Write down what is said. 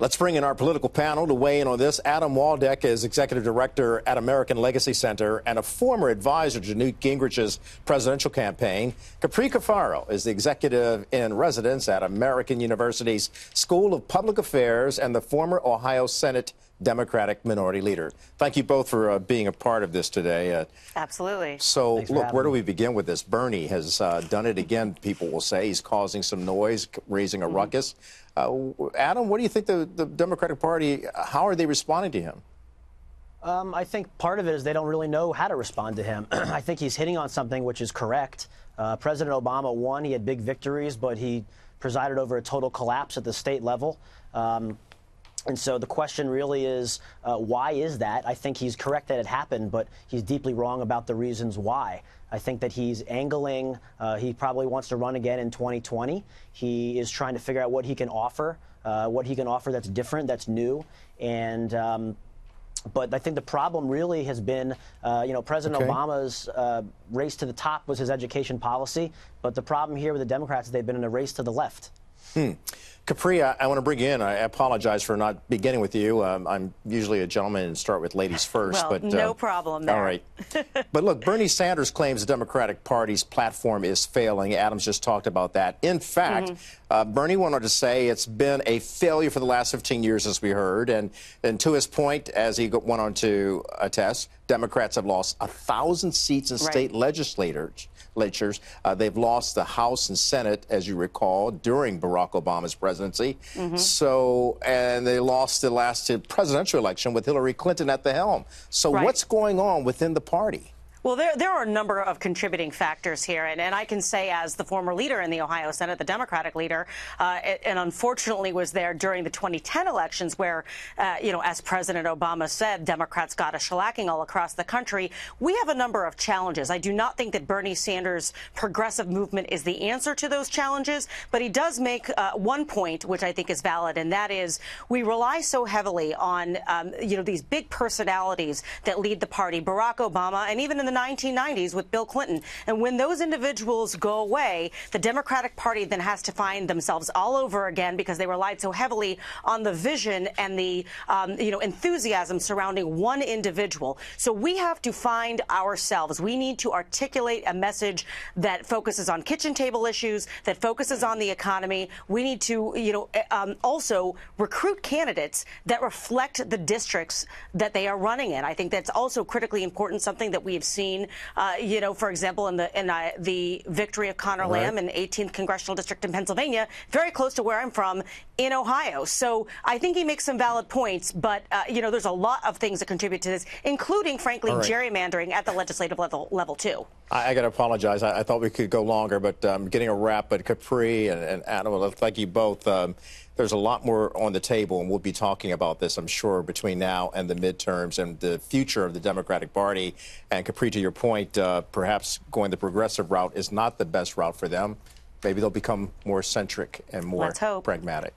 Let's bring in our political panel to weigh in on this. Adam Waldeck is executive director at American Legacy Center and a former advisor to Newt Gingrich's presidential campaign. Capri Cafaro is the executive in residence at American University's School of Public Affairs and the former Ohio Senate Democratic minority leader. Thank you both for being a part of this today. Absolutely. So, look, where do we begin with this? Bernie has done it again, people will say. He's causing some noise, raising a ruckus. Adam, what do you think the Democratic Party, how are they responding to him? I think part of it is they don't really know how to respond to him. I think he's hitting on something which is correct. President Obama won. He had big victories, but he presided over a total collapse at the state level. And so the question really is, why is that? I think he's correct that it happened, but he's deeply wrong about the reasons why. I think that he's angling. He probably wants to run again in 2020. He is trying to figure out what he can offer that's different, that's new. And but I think the problem really has been, President Obama's race to the top was his education policy. But the problem here with the Democrats is they've been in a race to the left. Capri, I want to bring you in. I apologize for not beginning with you. I'm usually a gentleman and start with ladies first. Well, but no problem there. All right. But look, Bernie Sanders claims the Democratic Party's platform is failing. Adams just talked about that. In fact, Bernie wanted to say it's been a failure for the last 15 years, as we heard. And to his point, as he went on to attest, Democrats have lost 1,000 seats in state legislatures. They've lost the House and Senate, as you recall, during Barack Obama's presidency. So, and they lost the last presidential election with Hillary Clinton at the helm. So what's going on within the party? Well, there are a number of contributing factors here, and I can say as the former leader in the Ohio Senate, the Democratic leader, and unfortunately was there during the 2010 elections where, as President Obama said, Democrats got a shellacking all across the country. We have a number of challenges. I do not think that Bernie Sanders' progressive movement is the answer to those challenges, but he does make one point, which I think is valid, and that is we rely so heavily on, these big personalities that lead the party, Barack Obama, and even in the 1990s with Bill Clinton. And when those individuals go away, the Democratic Party then has to find themselves all over again because they relied so heavily on the vision and the enthusiasm surrounding one individual. So we have to find ourselves. We need to articulate a message that focuses on kitchen table issues, that focuses on the economy. We need to, also recruit candidates that reflect the districts that they are running in. I think that's also critically important, something that we have seen, for example, in the victory of Connor Lamb in 18th Congressional District in Pennsylvania, very close to where I'm from in Ohio. So I think he makes some valid points, but, there's a lot of things that contribute to this, including, frankly, gerrymandering at the legislative level too. I got to apologize. I thought we could go longer, but getting a wrap. But Capri and Adam, thank you both. There's a lot more on the table, and we'll be talking about this, I'm sure, between now and the midterms and the future of the Democratic Party. And Capri, to your point, perhaps going the progressive route is not the best route for them. Maybe they'll become more centric and more pragmatic.